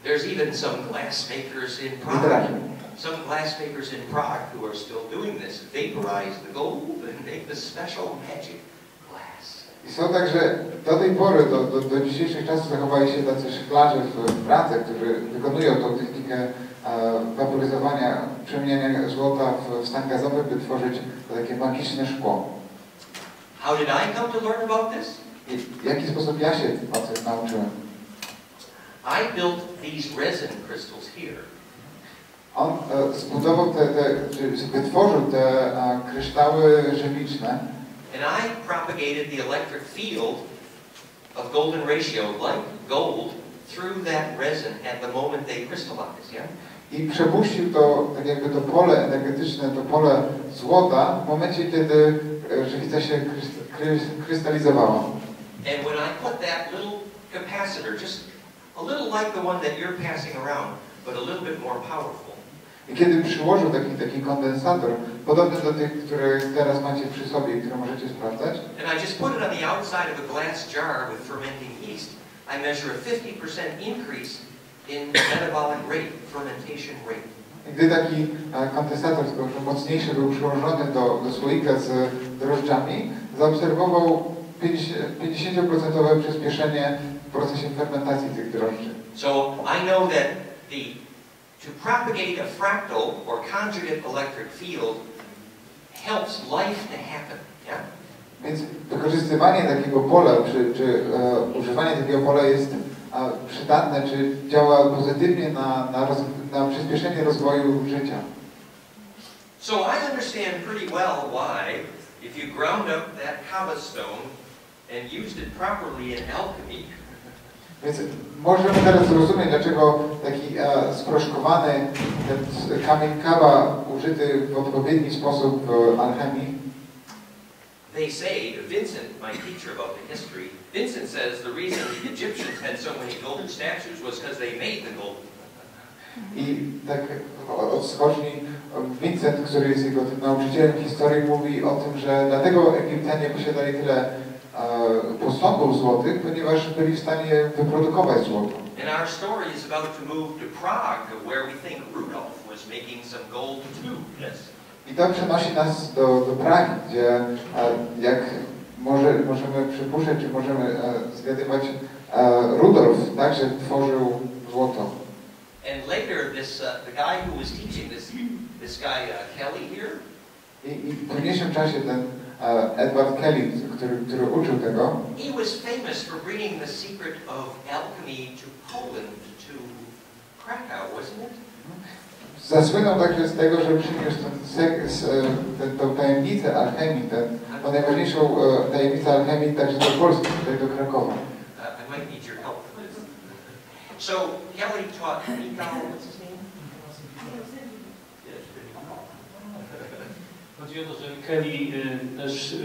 There's even some glass makers in Prague. Some glass makers in Prague who are still doing this. Vaporize the gold and make the special magic glass. I są także do tej pory, do dzisiejszych czasów zachowali się tacy szklarze w Pradze, którzy wykonują tą technikę waporyzowania, przemieniania złota w stan gazowy, by tworzyć takie magiczne szkło. How did I come to learn about this? I w jaki sposób ja się o tym nauczyłem? I built these resin crystals here. On zbudował wytworzył te kryształy żywiczne. And I propagated the electric field of golden ratio, like gold, through that resin at the moment they crystallize, yeah? I przepuścił to, tak jakby to pole energetyczne, to pole złota w momencie, kiedy żywica się krystalizowała. And when I put that little capacitor, just a little like the one that you're passing around, but a little bit more powerful. I kiedy przyłożył taki kondensator, podobny do tych, które teraz macie przy sobie i które możecie sprawdzać. And I just put it on the outside of a glass jar with fermenting yeast. I measure a 50% increase in metabolic rate, fermentation rate. I gdy taki kondensator, tylko mocniejszy, był przyłożony do słoika z drożdżami, zaobserwował 50% przyspieszenie w procesie fermentacji tych drożdży. So I know that to propagate a fractal or conjugate electric field helps life to happen. Yeah? Więc wykorzystywanie takiego pola, czy używanie takiego pola jest przydatne, czy działa pozytywnie na przyspieszenie rozwoju życia. So I understand pretty well why, if you ground up that kava stone and used it properly in alchemy. Więc możemy teraz zrozumieć, dlaczego taki sproszkowany ten kamień kawa użyty w odpowiedni sposób w alchemii. They say, Vincent, my teacher about the history, Vincent says the reason the Egyptians had so many golden statues was because they made the gold. I tak od skoczni Vincent, który jest jego tym nauczycielem historii, mówi o tym, że dlatego Egipcjanie posiadali tyle posągów złotych, ponieważ byli w stanie wyprodukować złoto. And our story is about to move to Prague, where we think Rudolf was making some gold too. Yes. I to przenosi nas do Pragi, gdzie jak możemy przypuszczać, czy możemy zgadywać, Rudolf także tworzył złoto. And later, the guy who was teaching this guy Kelly here. I w późniejszym czasie ten Edward Kelly, który uczył tego. He was famous for bringing the secret of alchemy to Poland, to Krakow, wasn't it? Zasłynął także z tego, że przyniósł tę tajemnicę alchemii, tę najważniejszą tajemnicę alchemii także do Polski, tutaj do Krakowa. I might need your help. So Kelly taught Mikhail, what's his name? Chodzi o to, że Kelly też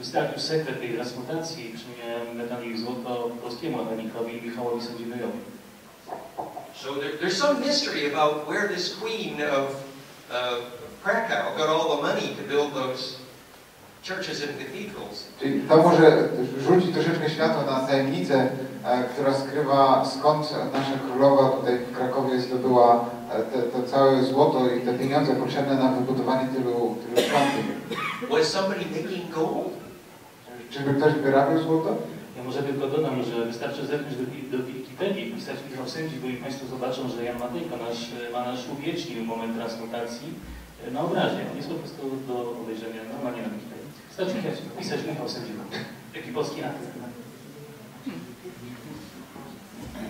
zdradził sekret tej transmutacji i przemieniania metalu i złoto polskiemu alchemikowi Michałowi Sędzinowi. So there's some mystery about where this queen of Krakow got all the money to build those churches and cathedrals. Czyli to może rzucić troszeczkę światło na tajemnicę, która skrywa, skąd nasza królowa tutaj w Krakowie zdobyła to całe złoto i te pieniądze potrzebne na wybudowanie tylu świątyń. Was somebody making gold? Czyżby ktoś wyrabiał złoto? Ja może tylko dodam, że wystarczy zerknąć do Wikipedii i wpisać Michał Sędziwo i Państwo zobaczą, że Jan Matejko nasz uwiecznił moment transmutacji na obrazie. On jest po prostu do obejrzenia normalnie na Wikipedii. Wystarczy wpisać Michał Sędziwo. Jaki polski artyst.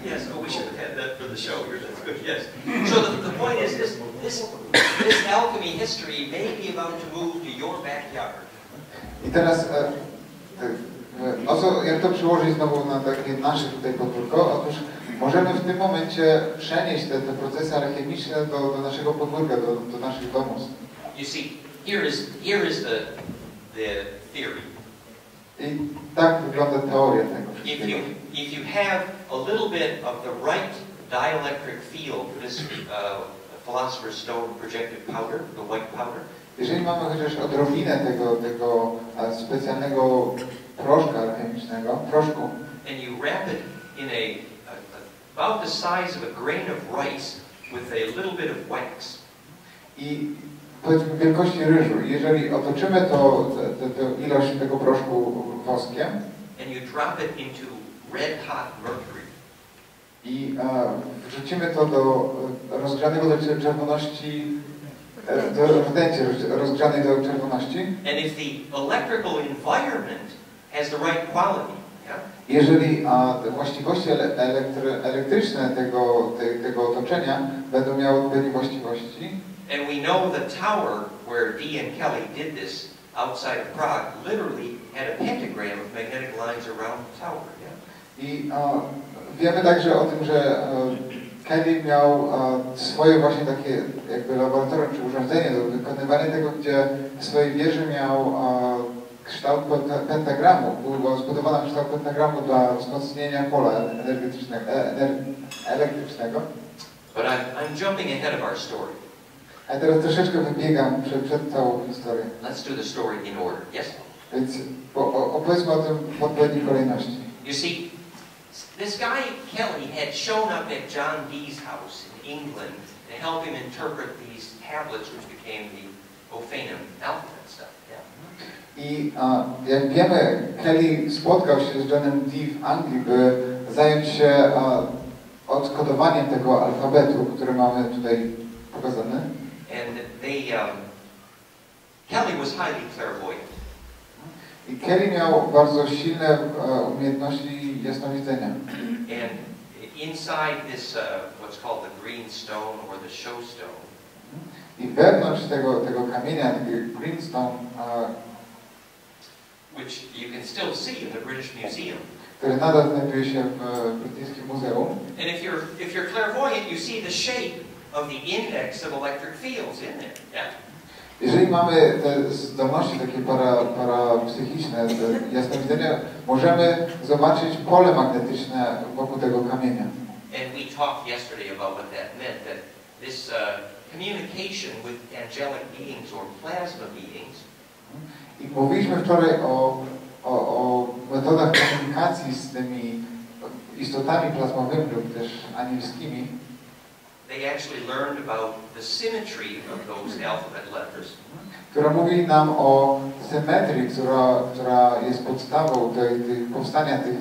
Yes, we should have had that for the show here. That's good. Yes. So the point is, this alchemy history may be about to move to your backyard. I teraz jak to przyłożyć znowu na takie nasze tutaj podwórko? Otóż możemy w tym momencie przenieść te procesy alchemiczne do naszego podwórka, do naszych domostw. You see, here is the theory. I tak wygląda teoria tego wszystkiego. If you have a little bit of the right dielectric field, this philosopher's stone projected powder, the white powder. Jeżeli mamy chociaż odrobinę tego specjalnego proszka alchemicznego, proszku, and you wrap it in about the size of a grain of rice with a little bit of wax. I powiedzmy wielkości ryżu. Jeżeli otoczymy tę ilość tego proszku woskiem and you drop it into red hot mercury. I wrzucimy to do rozgrzanego do czerwoności, do rdęci rozgrzanej do czerwoności. And if the electrical environment has the right quality, yeah? Jeżeli właściwości elektryczne tego otoczenia będą miały odpowiednie właściwości. And we know the tower where Dee and Kelly did this outside of Prague literally had a pentagram of magnetic lines around the tower. Yeah? I wiemy także o tym, że Kelly miał swoje właśnie takie jakby laboratorium czy urządzenie do wykonywania tego, gdzie w swojej wieży miał kształt pentagramu. Była zbudowana kształt pentagramu dla wzmocnienia pola elektrycznego. But I'm jumping ahead of our story. A teraz troszeczkę wybiegam przed całą historię. Let's do the story in order. Yes? Więc opowiedzmy o tym w odpowiedniej kolejności. You see, this guy Kelly had shown up at John Dee's house in England to help him interpret these tablets which became the Ophanim alphabet stuff. Yeah? I jak wiemy, Kelly spotkał się z Johnem Dee w Anglii, by zająć się odkodowaniem tego alfabetu, który mamy tutaj pokazany. And Kelly was highly clairvoyant. I Kelly miał bardzo silne umiejętności jasnowidzenia. And inside this, what's called the green stone or the show stone. I wewnątrz tego kamienia, tego green stone, which you can still see in the British Museum. Który nadal znajduje się w brytyjskim muzeum. And if you're clairvoyant, you see the shape of the index of electric fields in there. Yeah? Jeżeli mamy te zdolności takie parapsychiczne, jasnowidzenia, możemy zobaczyć pole magnetyczne wokół tego kamienia. And we talked yesterday about what that meant, that this communication with angelic beings or plasma beings. I mówiliśmy wczoraj o metodach komunikacji z tymi istotami plazmowymi lub też anielskimi. They actually learned about the symmetry of those alphabet letters. Która mówi nam o symetrii, która jest podstawą powstania tych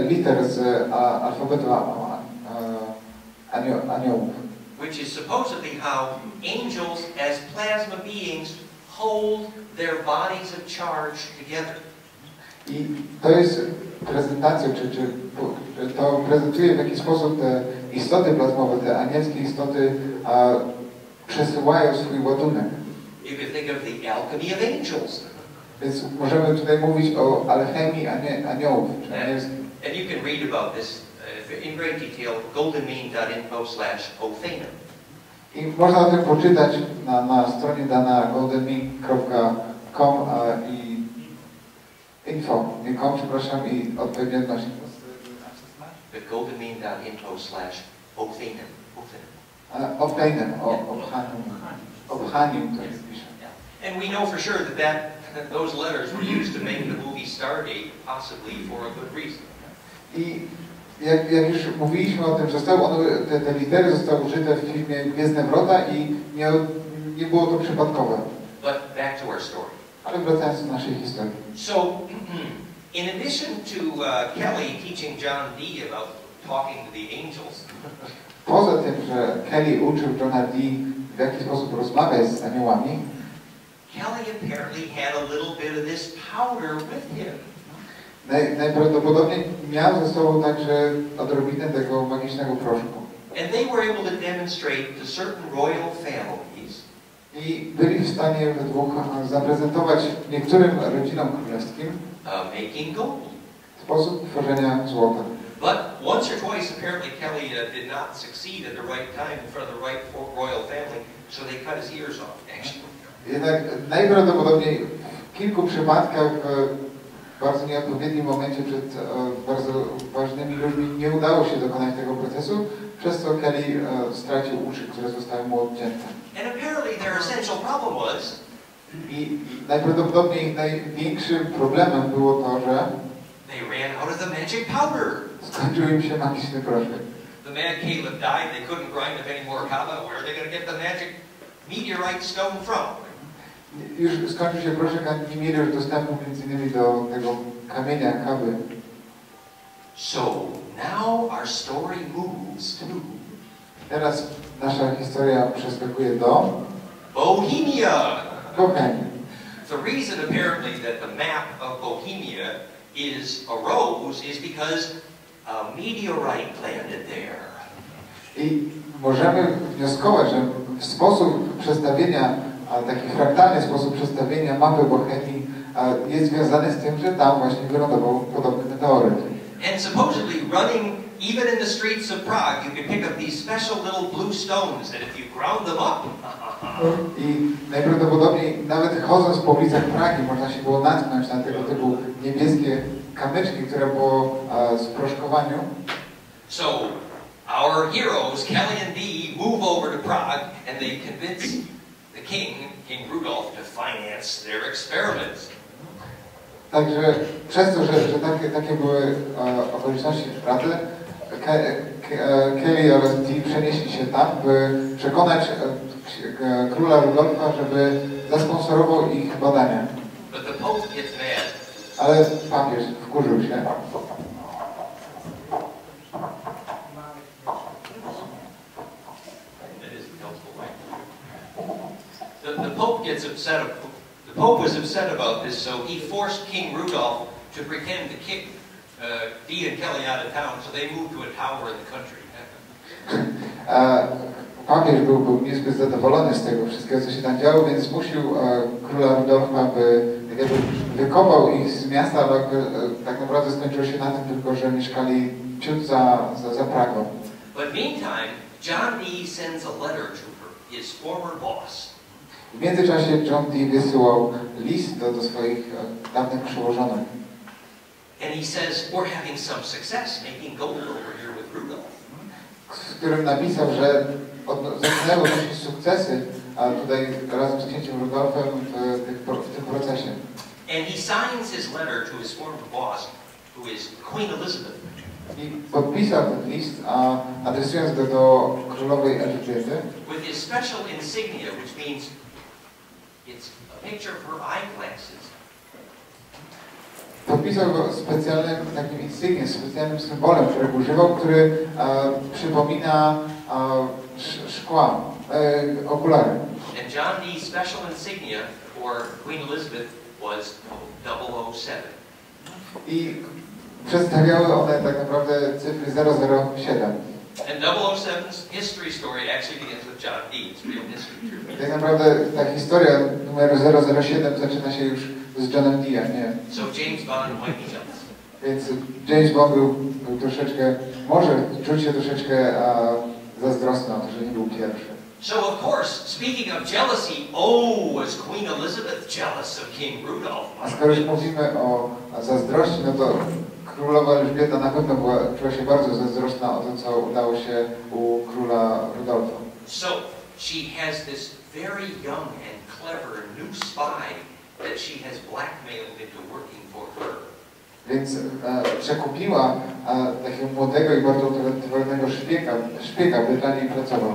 liter z alfabetu aniołów. Which is supposedly how angels as plasma beings hold their bodies of charge together. I to jest prezentacja, czy to prezentuje w jaki sposób te istoty plazmowe, te anielskie istoty przesyłają swój ładunek. You can think of the alchemy of angels. Więc możemy tutaj mówić o alchemii aniołów. And you can read about this in great detail, goldenmean.info/Ophanim. I można o tym poczytać na stronie goldenmean.com i info.com, przepraszam, i odpowiednie odnośnie. goldenmean.info/Ophanim. Ophanim to jest pisze. And we know for sure that those letters were used to make the movie Stargate, possibly for a good reason. I jak już mówiliśmy o tym, te litery zostały użyte w filmie Gwiezdne Wrota i nie było to przypadkowe. But back to our story. Ale wracając do naszej historii. So, in addition to Kelly teaching John Dee about talking to the angels, poza tym, że Kelly uczył Johna Dee, w jaki sposób rozmawiać z aniołami, Kelly apparently had a little bit of this powder with him. Najprawdopodobniej miał ze sobą także odrobinę tego magicznego proszku. And they were able to demonstrate to certain royal families. I byli w stanie we dwóch zaprezentować niektórym rodzinom królewskim making gold. Sposób tworzenia złota. But once or twice apparently Kelly did not succeed at the right time in front of the right royal family, so they cut his ears off actually. Jednak najprawdopodobniej w kilku przypadkach w bardzo nieodpowiednim momencie przed bardzo ważnymi ludźmi nie udało się dokonać tego procesu, przez co Kelly stracił uszy, które zostały mu odcięte. And apparently their essential problem was, i najprawdopodobniej największym problemem było to, że they ran out of the magic powder. skończył im się magiczny proszek. The man Caleb died, they couldn't grind up any more kava. Where are they going to get the magic meteorite stone from? Już skończył się proszek, a nie mieli już dostępu między innymi do tego kamienia, kawy. So now our story moves to... Teraz nasza historia przeskakuje do Bohemia! Bohemii. The reason apparently that the map of Bohemia arose is because a meteorite landed there. I możemy wnioskować, że sposób przedstawienia, taki fraktalny sposób przedstawienia mapy Bohemii jest związany z tym, że tam właśnie wylądował podobny meteoryt. And supposedly running even in the streets of Prague, you can pick up these special little blue stones that if you ground them up. I najprawdopodobniej nawet chodząc po ulicach Pragi można się było natknąć na tego typu niebieskie kamyczki, które po sproszkowaniu. So our heroes, Kelly and Dee, move over to Prague and they convince the king, King Rudolph, to finance their experiments. Także przez to, że takie były okoliczności w Pradze, Kelly oraz Dee przenieśli się tam, by przekonać króla Rudolfa, żeby zasponsorował ich badania. But the Pope gets mad. Ale papież wkurzył się. The Pope gets upset. The Pope was upset about this, so he forced King Rudolph to pretend to kick Dee and Kelly out of town, so they moved to a tower in the country. Papież był niezbyt zadowolony z tego wszystkiego, co się tam działo, więc zmusił króla Rudolfa, by wykopał ich z miasta, ale tak naprawdę skończyło się na tym tylko, że mieszkali ciut za Pragą. But meantime, John Dee sends a letter to his former boss. W międzyczasie John Dee wysyłał list do swoich dawnych przełożonych. And he says, we're having some success making gold over here with Rudolph. W którym napisał, że zaczynają odnosić sukcesy tutaj razem z księciem Rudolfem w tym procesie. And he signs his letter to his former boss, who is Queen Elizabeth. I podpisał ten list, adresując go do królowej Elżbiety. With his special insignia, which means it's a picture of her eyeglasses. Podpisał go specjalnym takim insygniem, specjalnym symbolem, którego używał, który przypomina szkła, okulary. And John Dee's special insignia for Queen Elizabeth was 007. I przedstawiały one tak naprawdę cyfry 007. And 007's history story actually begins with John Dee. It's real history. Tak naprawdę ta historia numeru 007 zaczyna się już z Johnem Dee, nie? So James Bond might be jealous. Więc James Bond był troszeczkę, może czuć się troszeczkę zazdrosny o to, że nie był pierwszy. So of course, speaking of jealousy, was Queen Elizabeth jealous of King Rudolph? A skoro już mówimy o zazdrości, no to królowa Elżbieta na pewno czuła się bardzo zazdrosna o to, co udało się u króla Rudolfa. So she has this very young and clever new spy that she has blackmailed into working for her. Więc przekupiła takiego młodego i bardzo utalentowanego szpiega, by dla niej pracował.